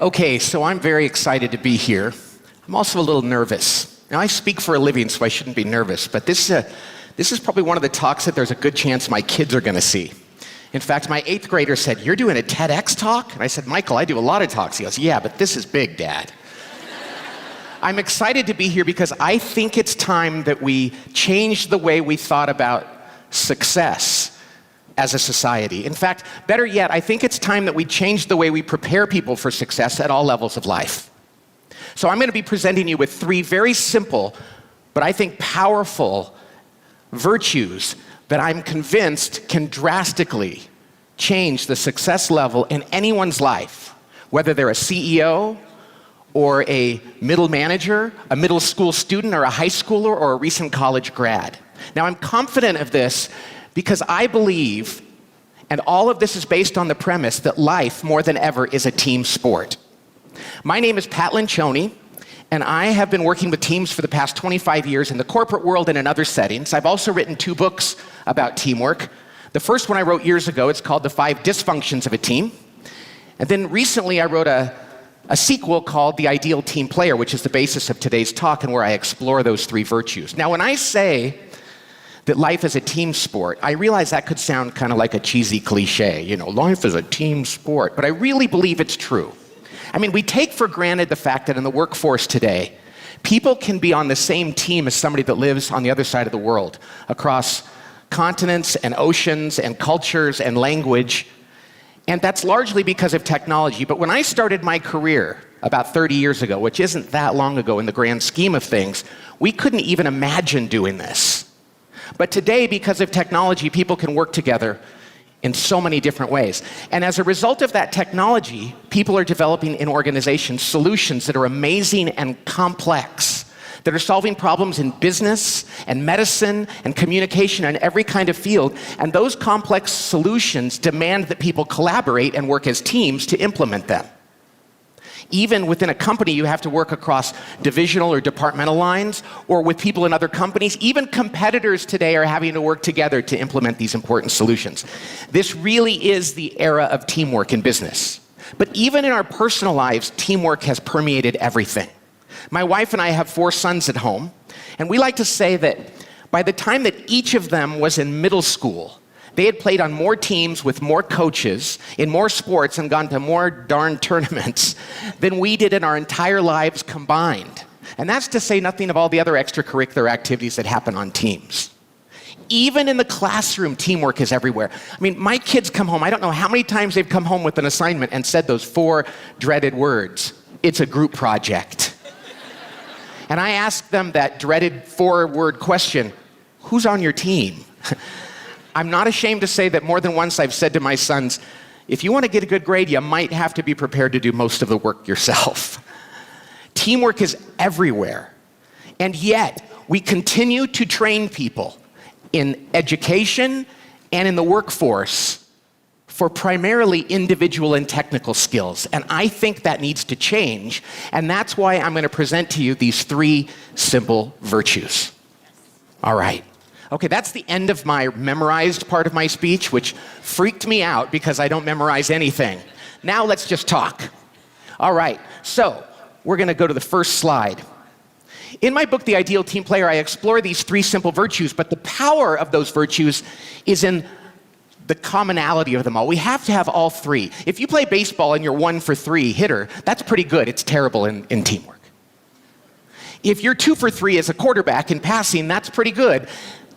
Okay, so I'm very excited to be here. I'm also a little nervous. Now, I speak for a living, so I shouldn't be nervous, but this is probably one of the talks that there's a good chance my kids are going to see. In fact, my 8th grader said, "You're doing a TEDx talk?" And I said, "Michael, I do a lot of talks." He goes, "Yeah, but this is big, Dad." I'm excited to be here because I think it's time that we change the way we thought about success as a society. In fact, better yet, I think it's time that we change the way we prepare people for success at all levels of life. So I'm going to be presenting you with 3 very simple, but I think powerful virtues that I'm convinced can drastically change the success level in anyone's life, whether they're a CEO or a middle manager, a middle school student, or a high schooler, or a recent college grad. Now, I'm confident of this because I believe, and all of this is based on the premise, that life, more than ever, is a team sport. My name is Pat Lencioni, and I have been working with teams for the past 25 years in the corporate world and in other settings. I've also written 2 books about teamwork. The first one I wrote years ago, it's called The 5 Dysfunctions of a Team. And then recently I wrote a sequel called The Ideal Team Player, which is the basis of today's talk and where I explore those 3 virtues. Now, when I say that life is a team sport, I realize that could sound kind of like a cheesy cliche, life is a team sport, but I really believe it's true. I mean, we take for granted the fact that in the workforce today, people can be on the same team as somebody that lives on the other side of the world, across continents and oceans and cultures and language, and that's largely because of technology. But when I started my career about 30 years ago, which isn't that long ago in the grand scheme of things, we couldn't even imagine doing this. But today, because of technology, people can work together in so many different ways. And as a result of that technology, people are developing in organizations solutions that are amazing and complex, that are solving problems in business and medicine and communication and every kind of field. And those complex solutions demand that people collaborate and work as teams to implement them. Even within a company, you have to work across divisional or departmental lines, or with people in other companies. Even competitors today are having to work together to implement these important solutions. This really is the era of teamwork in business. But even in our personal lives, teamwork has permeated everything. My wife and I have 4 sons at home, and we like to say that by the time that each of them was in middle school, they had played on more teams with more coaches, in more sports, and gone to more darn tournaments than we did in our entire lives combined. And that's to say nothing of all the other extracurricular activities that happen on teams. Even in the classroom, teamwork is everywhere. I mean, my kids come home, I don't know how many times they've come home with an assignment and said those 4 dreaded words. It's a group project. And I ask them that dreaded 4-word question, who's on your team? I'm not ashamed to say that more than once I've said to my sons, if you want to get a good grade, you might have to be prepared to do most of the work yourself. Teamwork is everywhere. And yet, we continue to train people in education and in the workforce for primarily individual and technical skills. And I think that needs to change. And that's why I'm going to present to you these 3 simple virtues. All right. Okay, that's the end of my memorized part of my speech, which freaked me out because I don't memorize anything. Now let's just talk. All right, so we're going to go to the first slide. In my book, The Ideal Team Player, I explore these 3 simple virtues, but the power of those virtues is in the commonality of them all. We have to have all 3. If you play baseball and you're 1 for 3 hitter, that's pretty good. It's terrible in teamwork. If you're 2 for 3 as a quarterback in passing, that's pretty good.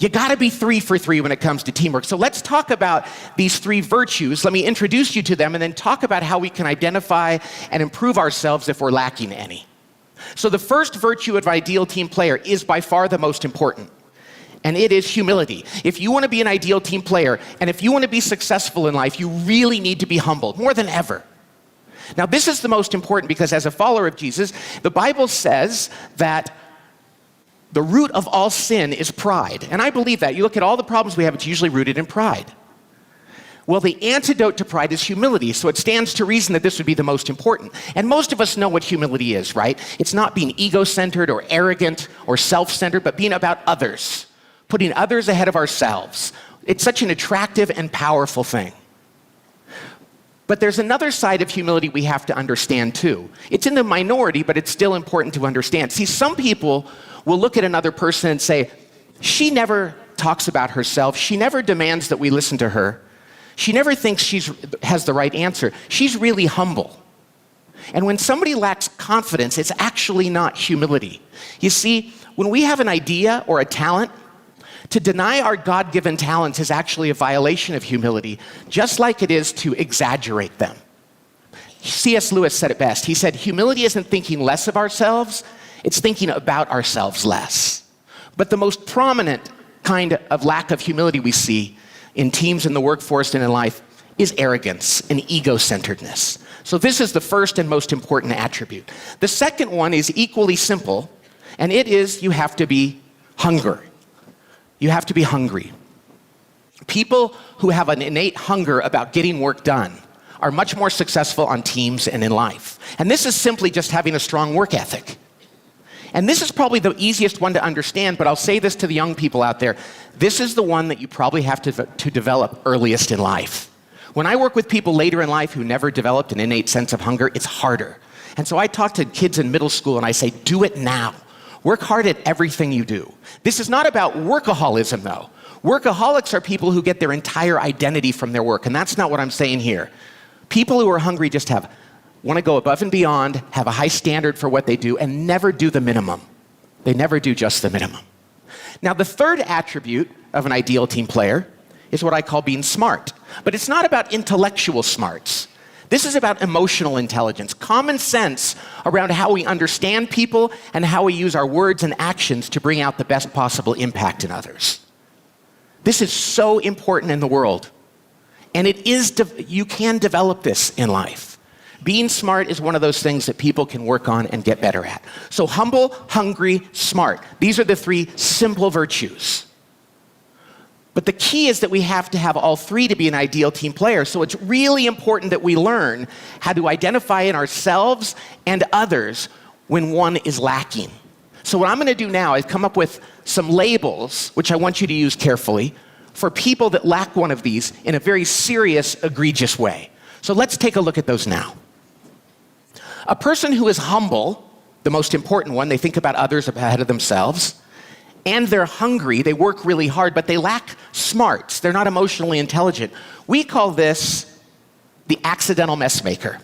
You gotta be 3 for 3 when it comes to teamwork. So let's talk about these 3 virtues. Let me introduce you to them and then talk about how we can identify and improve ourselves if we're lacking any. So the first virtue of ideal team player is by far the most important, and it is humility. If you want to be an ideal team player, and if you want to be successful in life, you really need to be humble, more than ever. Now, this is the most important because as a follower of Jesus, the Bible says that the root of all sin is pride. And I believe that. You look at all the problems we have, it's usually rooted in pride. Well, the antidote to pride is humility, so it stands to reason that this would be the most important. And most of us know what humility is, right? It's not being ego-centered or arrogant or self-centered, but being about others, putting others ahead of ourselves. It's such an attractive and powerful thing. But there's another side of humility we have to understand too. It's in the minority, but it's still important to understand. See, some people will look at another person and say, she never talks about herself. She never demands that we listen to her. She never thinks she has the right answer. She's really humble. And when somebody lacks confidence, it's actually not humility. You see, when we have an idea or a talent, to deny our God-given talents is actually a violation of humility, just like it is to exaggerate them. C.S. Lewis said it best. He said, humility isn't thinking less of ourselves, it's thinking about ourselves less. But the most prominent kind of lack of humility we see in teams, in the workforce, and in life is arrogance and ego-centeredness. So this is the first and most important attribute. The second one is equally simple, and it is you have to be hungry. You have to be hungry. People who have an innate hunger about getting work done are much more successful on teams and in life. And this is simply just having a strong work ethic. And this is probably the easiest one to understand, but I'll say this to the young people out there. This is the one that you probably have to develop earliest in life. When I work with people later in life who never developed an innate sense of hunger, it's harder. And so I talk to kids in middle school and I say, do it now. Work hard at everything you do. This is not about workaholism, though. Workaholics are people who get their entire identity from their work, and that's not what I'm saying here. People who are hungry just want to go above and beyond, have a high standard for what they do, and never do the minimum. They never do just the minimum. Now, the third attribute of an ideal team player is what I call being smart. But it's not about intellectual smarts. This is about emotional intelligence, common sense around how we understand people and how we use our words and actions to bring out the best possible impact in others. This is so important in the world. And you can develop this in life. Being smart is one of those things that people can work on and get better at. So humble, hungry, smart. These are the three simple virtues. But the key is that we have to have all three to be an ideal team player. So it's really important that we learn how to identify in ourselves and others when one is lacking. So what I'm going to do now is come up with some labels, which I want you to use carefully, for people that lack one of these in a very serious, egregious way. So let's take a look at those now. A person who is humble, the most important one, they think about others ahead of themselves, and they're hungry, they work really hard, but they lack smarts. They're not emotionally intelligent. We call this the accidental mess maker.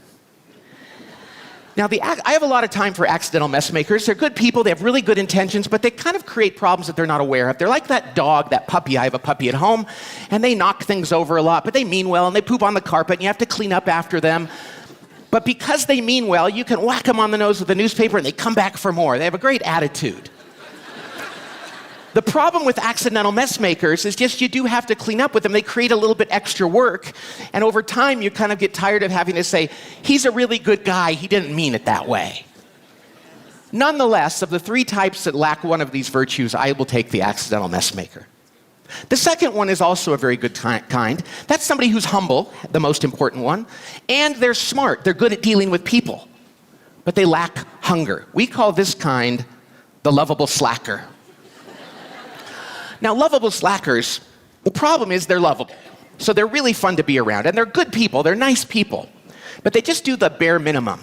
Now, I have a lot of time for accidental mess makers. They're good people, they have really good intentions, but they kind of create problems that they're not aware of. They're like that dog, that puppy. I have a puppy at home, and they knock things over a lot, but they mean well, and they poop on the carpet, and you have to clean up after them. But because they mean well, you can whack them on the nose with a newspaper, and they come back for more. They have a great attitude. The problem with accidental mess makers is just you do have to clean up with them. They create a little bit extra work, and over time you kind of get tired of having to say, he's a really good guy, he didn't mean it that way. Nonetheless, of the three types that lack one of these virtues, I will take the accidental mess maker. The second one is also a very good kind. That's somebody who's humble, the most important one, and they're smart. They're good at dealing with people, but they lack hunger. We call this kind the lovable slacker. Now, lovable slackers, the problem is they're lovable. So they're really fun to be around, and they're good people, they're nice people, but they just do the bare minimum.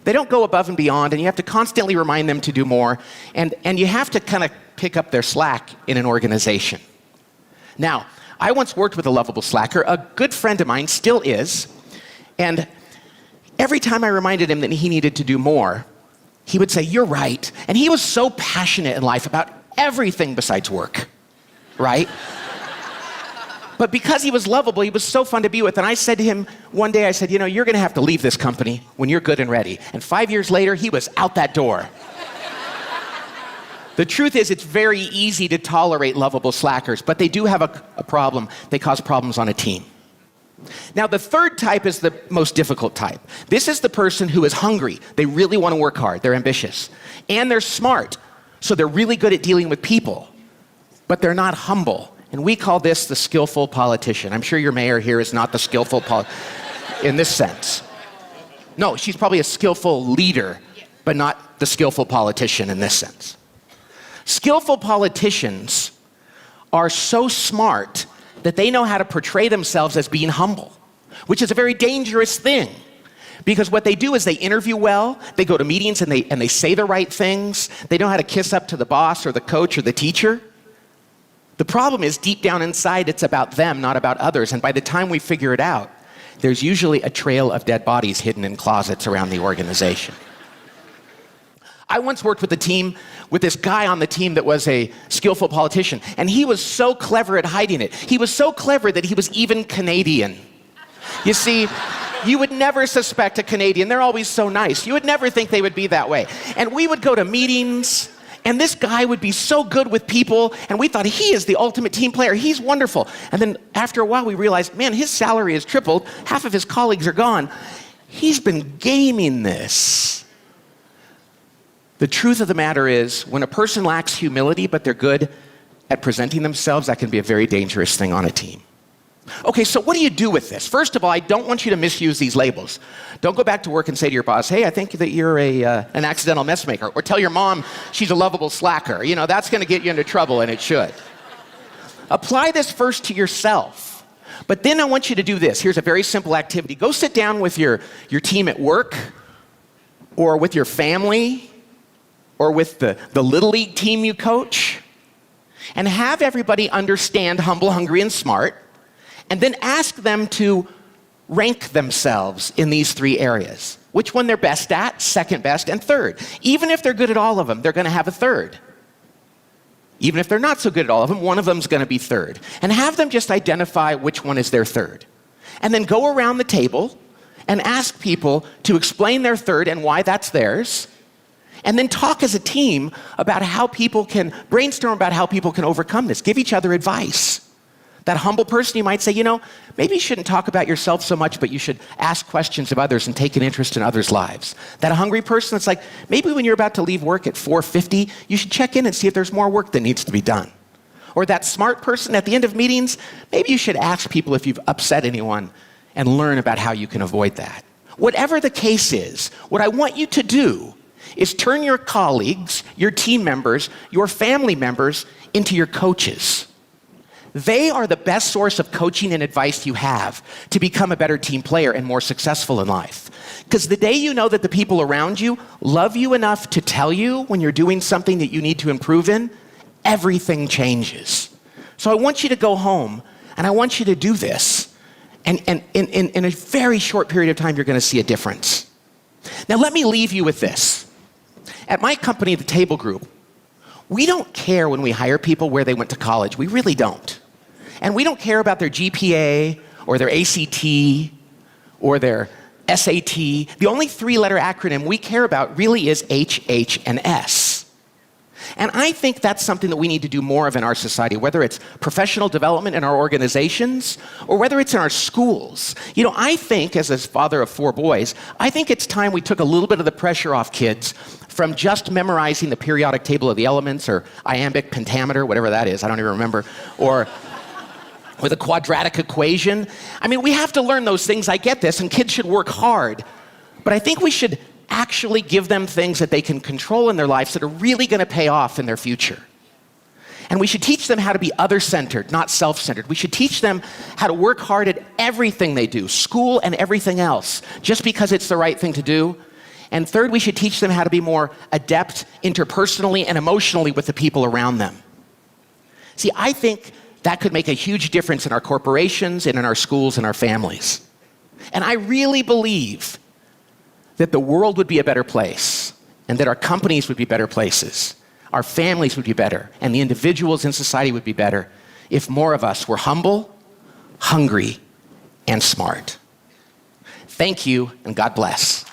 They don't go above and beyond, and you have to constantly remind them to do more, and you have to kind of pick up their slack in an organization. Now, I once worked with a lovable slacker. A good friend of mine still is, and every time I reminded him that he needed to do more, he would say, "You're right." And he was so passionate in life about everything besides work, right? But because he was lovable, he was so fun to be with. And I said to him one day, I said, "You know, you're going to have to leave this company when you're good and ready." And 5 years later, he was out that door. The truth is, it's very easy to tolerate lovable slackers, but they do have a problem. They cause problems on a team. Now, the third type is the most difficult type. This is the person who is hungry. They really want to work hard. They're ambitious. And they're smart. So they're really good at dealing with people. But they're not humble. And we call this the skillful politician. I'm sure your mayor here is not the skillful in this sense. No, she's probably a skillful leader, but not the skillful politician in this sense. Skillful politicians are so smart that they know how to portray themselves as being humble. which is a very dangerous thing. Because what they do is they interview well, they go to meetings and they say the right things, they know how to kiss up to the boss or the coach or the teacher. The problem is, deep down inside, it's about them, not about others. And by the time we figure it out, there's usually a trail of dead bodies hidden in closets around the organization. I once worked with a team with this guy on the team that was a skillful politician, and he was so clever at hiding it. He was so clever that he was even Canadian. You see, you would never suspect a Canadian. They're always so nice. You would never think they would be that way. And we would go to meetings, and this guy would be so good with people, and we thought, he is the ultimate team player. He's wonderful. And then after a while, we realized, man, his salary has tripled. Half of his colleagues are gone. He's been gaming this. The truth of the matter is, when a person lacks humility, but they're good at presenting themselves, that can be a very dangerous thing on a team. Okay, so what do you do with this? First of all, I don't want you to misuse these labels. Don't go back to work and say to your boss, hey, I think that you're an accidental mess maker. Or tell your mom she's a lovable slacker. You know, that's going to get you into trouble, and it should. Apply this first to yourself. But then I want you to do this. Here's a very simple activity. Go sit down with your team at work, or with your family, or with the Little League team you coach, and have everybody understand humble, hungry, and smart, and then ask them to rank themselves in these three areas. Which one they're best at, second best, and third. Even if they're good at all of them, they're going to have a third. Even if they're not so good at all of them, one of them's going to be third. And have them just identify which one is their third. And then go around the table and ask people to explain their third and why that's theirs. And then talk as a team about how people can brainstorm about how people can overcome this. Give each other advice. That humble person, you might say, you know, maybe you shouldn't talk about yourself so much, but you should ask questions of others and take an interest in others' lives. That hungry person, it's like, maybe when you're about to leave work at 4:50, you should check in and see if there's more work that needs to be done. Or that smart person at the end of meetings, maybe you should ask people if you've upset anyone and learn about how you can avoid that. Whatever the case is, what I want you to do is turn your colleagues, your team members, your family members into your coaches. They are the best source of coaching and advice you have to become a better team player and more successful in life. Because the day you know that the people around you love you enough to tell you when you're doing something that you need to improve in, everything changes. So I want you to go home, and I want you to do this. And in a very short period of time, you're going to see a difference. Now, let me leave you with this. At my company, the Table Group, we don't care when we hire people where they went to college. We really don't. And we don't care about their GPA or their ACT or their SAT. The only three-letter acronym we care about really is H, H, and S. And I think that's something that we need to do more of in our society, whether it's professional development in our organizations or whether it's in our schools. You know, I think, as a father of 4 boys, I think it's time we took a little bit of the pressure off kids from just memorizing the periodic table of the elements or iambic pentameter, whatever that is, I don't even remember, or the quadratic equation. I mean, we have to learn those things, I get this, and kids should work hard. But I think we should actually give them things that they can control in their lives that are really going to pay off in their future. And we should teach them how to be other-centered, not self-centered. We should teach them how to work hard at everything they do, school and everything else, just because it's the right thing to do. And third, we should teach them how to be more adept interpersonally and emotionally with the people around them. See, I think that could make a huge difference in our corporations and in our schools and our families. And I really believe that the world would be a better place, and that our companies would be better places, our families would be better, and the individuals in society would be better if more of us were humble, hungry, and smart. Thank you, and God bless.